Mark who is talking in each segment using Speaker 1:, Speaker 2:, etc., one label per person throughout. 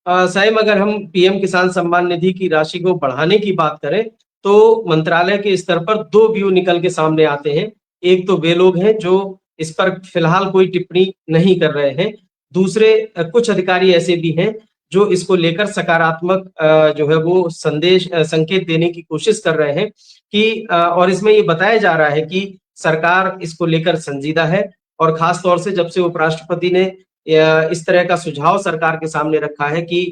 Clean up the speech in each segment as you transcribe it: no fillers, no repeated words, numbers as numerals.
Speaker 1: साहिब, अगर हम पीएम किसान सम्मान निधि की राशि को बढ़ाने की बात करें, तो मंत्रालय के स्तर पर 2 व्यू निकल के सामने आते हैं। एक तो वे लोग हैं जो इस पर फिलहाल कोई टिप्पणी नहीं कर रहे हैं। दूसरे कुछ अधिकारी ऐसे भी हैं जो इसको लेकर सकारात्मक जो है वो संकेत देने की कोशिश कर रहे हैं कि और इसमें ये बताया जा रहा है कि सरकार इसको लेकर संजीदा है और खास तौर से जब से उपराष्ट्रपति ने इस तरह का सुझाव सरकार के सामने रखा है कि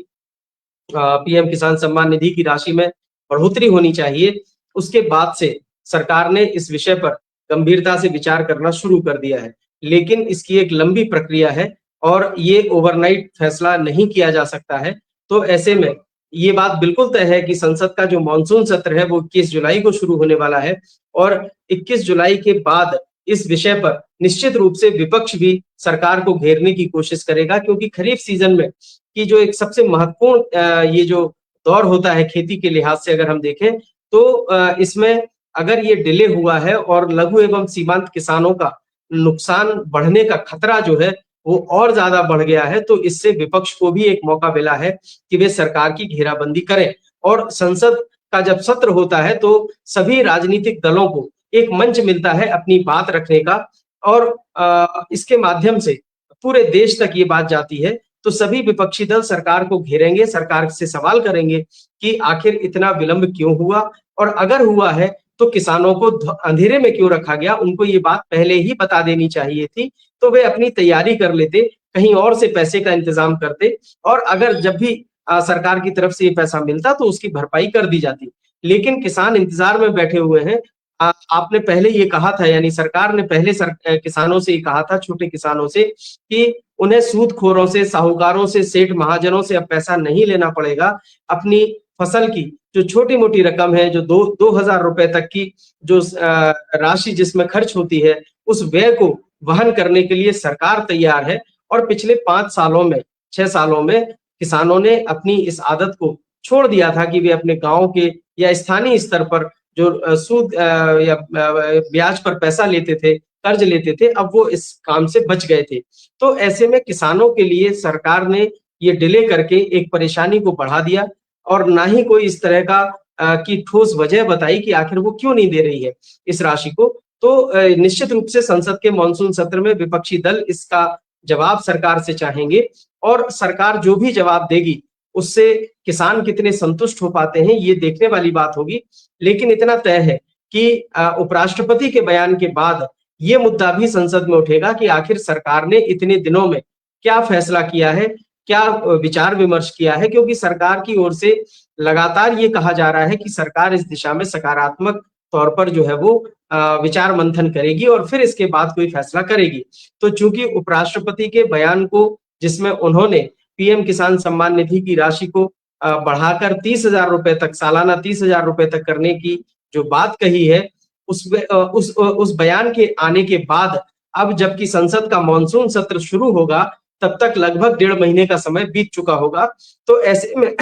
Speaker 1: पीएम किसान सम्मान निधि की राशि में बढ़ोतरी होनी चाहिए, उसके बाद से सरकार ने इस विषय पर गंभीरता से विचार करना शुरू कर दिया है। लेकिन इसकी एक लंबी प्रक्रिया है और ये ओवरनाइट फैसला नहीं किया जा सकता है। तो ऐसे में ये बात बिल्कुल तय है कि संसद का जो मानसून सत्र है वो 21 जुलाई को शुरू होने वाला है और 21 जुलाई के बाद इस विषय पर निश्चित रूप से विपक्ष भी सरकार को घेरने की कोशिश करेगा, क्योंकि खरीफ सीजन में की जो एक सबसे महत्वपूर्ण ये जो दौर होता है खेती के लिहाज से अगर हम देखें, तो इसमें अगर ये डिले हुआ है और लघु एवं सीमांत किसानों का नुकसान बढ़ने का खतरा जो है वो और ज्यादा बढ़ गया है, तो इससे विपक्ष को भी एक मौका मिला है कि वे सरकार की घेराबंदी करें। और संसद का जब सत्र होता है तो सभी राजनीतिक दलों को एक मंच मिलता है अपनी बात रखने का और इसके माध्यम से पूरे देश तक ये बात जाती है। तो सभी विपक्षी दल सरकार को घेरेंगे, सरकार से सवाल करेंगे कि आखिर इतना विलंब क्यों हुआ और अगर हुआ है तो किसानों को अंधेरे में क्यों रखा गया। उनको ये बात पहले ही बता देनी चाहिए थी, तो वे अपनी तैयारी कर लेते, कहीं और से पैसे का इंतजाम करते और अगर जब भी सरकार की तरफ से ये पैसा मिलता तो उसकी भरपाई कर दी जाती। लेकिन किसान इंतजार में बैठे हुए हैं। आपने पहले ये कहा था, यानी सरकार ने पहले किसानों से ये कहा था, छोटे किसानों से, कि उन्हें सूदखोरों से, साहूकारों से, सेठ महाजनों से अब पैसा नहीं लेना पड़ेगा। अपनी फसल की जो छोटी-मोटी रकम है, जो 2,000 रुपए तक की जो राशि जिसमें खर्च होती है, उस व्यय को वहन करने के लिए सरकार तैयार है। और पिछले 5 सालों में, 6 सालों में किसानों ने अपनी इस आदत को छोड़ दिया था कि वे अपने गाँव के या स्थानीय स्तर पर जो सूद या ब्याज पर पैसा लेते थे, कर्ज लेते थे, अब वो इस काम से बच गए थे। तो ऐसे में किसानों के लिए सरकार ने ये डिले करके एक परेशानी को बढ़ा दिया और ना ही कोई इस तरह का की ठोस वजह बताई कि आखिर वो क्यों नहीं दे रही है इस राशि को। तो निश्चित रूप से संसद के मानसून सत्र में विपक्षी दल इसका जवाब सरकार से चाहेंगे और सरकार जो भी जवाब देगी उससे किसान कितने संतुष्ट हो पाते हैं ये देखने वाली बात होगी। लेकिन इतना तय है कि उपराष्ट्रपति के बयान के बाद ये मुद्दा भी संसद में उठेगा कि आखिर सरकार ने इतने दिनों में क्या फैसला किया है, क्या विचार विमर्श किया है, क्योंकि सरकार की ओर से लगातार ये कहा जा रहा है कि सरकार इस दिशा में सकारात्मक तौर पर जो है वो विचार मंथन करेगी और फिर इसके बाद कोई फैसला करेगी। तो चूंकि उपराष्ट्रपति के बयान को, जिसमें उन्होंने पीएम किसान सम्मान निधि की राशि को बढ़ाकर 30,000 रुपए तक, सालाना 30,000 रुपए तक करने की जो बात कही है, उस बयान के आने के बाद अब जबकि संसद का मानसून सत्र शुरू होगा तब तक लगभग 1.5 महीने का समय बीत चुका होगा। तो ऐसे में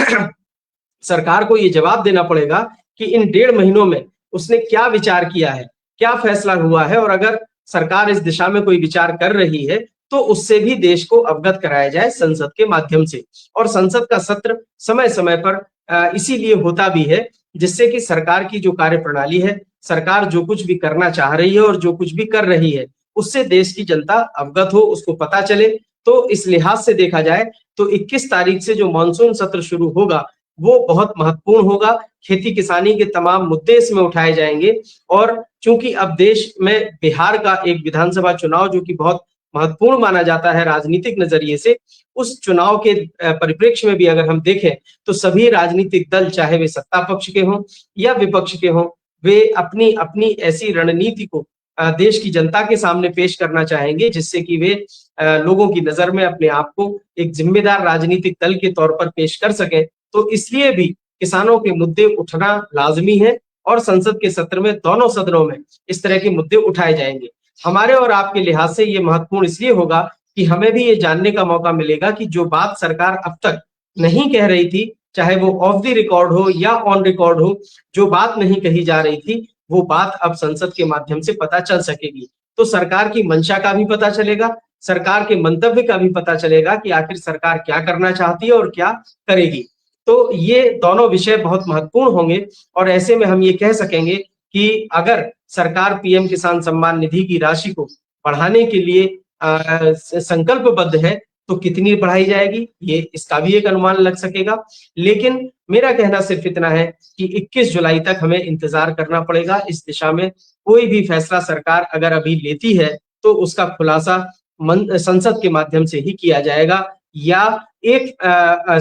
Speaker 1: सरकार को ये जवाब देना पड़ेगा कि इन 1.5 महीनों में उसने क्या विचार किया है, क्या फैसला हुआ है और अगर सरकार इस दिशा में कोई विचार कर रही है तो उससे भी देश को अवगत कराया जाए संसद के माध्यम से। और संसद का सत्र समय-समय पर इसीलिए होता भी है जिससे कि सरकार की जो कार्यप्रणाली है, सरकार जो कुछ भी करना चाह रही है और जो कुछ भी कर रही है, उससे देश की जनता अवगत हो, उसको पता चले। तो इस लिहाज से देखा जाए तो 21 तारीख से जो मानसून सत्र शुरू होगा वो बहुत महत्वपूर्ण होगा। खेती किसानी के तमाम मुद्दे इसमें उठाए जाएंगे और चूंकि अब देश में बिहार का एक विधानसभा चुनाव जो कि बहुत महत्वपूर्ण माना जाता है राजनीतिक नजरिए से, उस चुनाव के परिप्रेक्ष्य में भी अगर हम देखें तो सभी राजनीतिक दल, चाहे वे सत्ता पक्ष के हों या विपक्ष के हों, वे अपनी अपनी ऐसी रणनीति को देश की जनता के सामने पेश करना चाहेंगे जिससे कि वे लोगों की नजर में अपने आप को एक जिम्मेदार राजनीतिक दल के तौर पर पेश कर सकें। तो इसलिए भी किसानों के मुद्दे उठना लाजमी है और संसद के सत्र में दोनों सदनों में इस तरह के मुद्दे उठाए जाएंगे। हमारे और आपके लिहाज से ये महत्वपूर्ण इसलिए होगा कि हमें भी ये जानने का मौका मिलेगा कि जो बात सरकार अब तक नहीं कह रही थी, चाहे वो ऑफ द रिकॉर्ड हो या ऑन रिकॉर्ड हो, जो बात नहीं कही जा रही थी वो बात अब संसद के माध्यम से पता चल सकेगी। तो सरकार की मंशा का भी पता चलेगा, सरकार के मंतव्य का भी पता चलेगा कि आखिर सरकार क्या करना चाहती है और क्या करेगी। तो ये दोनों विषय बहुत महत्वपूर्ण होंगे और ऐसे में हम ये कह सकेंगे कि अगर सरकार पीएम किसान सम्मान निधि की राशि को बढ़ाने के लिए संकल्पबद्ध है, तो कितनी बढ़ाई जाएगी, ये इसका भी एक अनुमान लग सकेगा। लेकिन मेरा कहना सिर्फ इतना है कि 21 जुलाई तक हमें इंतजार करना पड़ेगा इस दिशा में। कोई भी फैसला सरकार अगर अभी लेती है, तो उसका खुलासा संसद के माध्यम से ही किया जाएगा, या एक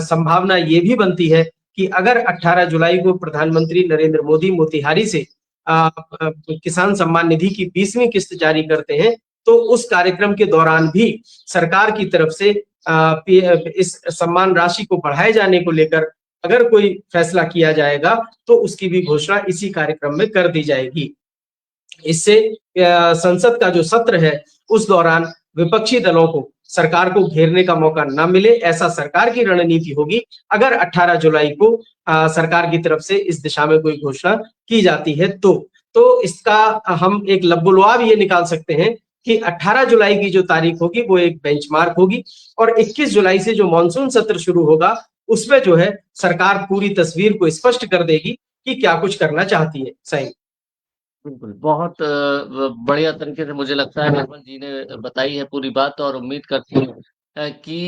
Speaker 1: संभावना ये भी बनती है कि अगर 18 जुलाई को प्रधानमंत्री नरेंद्र मोदी मोतिहारी से किसान सम्मान निधि की 20वीं किस्त जारी करते हैं, तो उस कार्यक्रम के दौरान भी सरकार की तरफ से इस सम्मान राशि को बढ़ाए जाने को लेकर अगर कोई फैसला किया जाएगा, तो उसकी भी घोषणा इसी कार्यक्रम में कर दी जाएगी। इससे संसद का जो सत्र है, उस दौरान विपक्षी दलों को सरकार को घेरने का मौका ना मिले, ऐसा सरकार की रणनीति होगी अगर 18 जुलाई को सरकार की तरफ से इस दिशा में कोई घोषणा की जाती है तो इसका हम एक लबुलवाब ये निकाल सकते हैं कि 18 जुलाई की जो तारीख होगी वो एक बेंचमार्क होगी और 21 जुलाई से जो मानसून सत्र शुरू होगा, उसमें जो है सरकार पूरी तस्वीर को स्पष्ट कर देगी कि क्या कुछ करना चाहती है। सही।
Speaker 2: बिल्कुल, बहुत बढ़िया तरीके से मुझे लगता है निर्मल जी ने बताई है पूरी बात और उम्मीद करती हूँ कि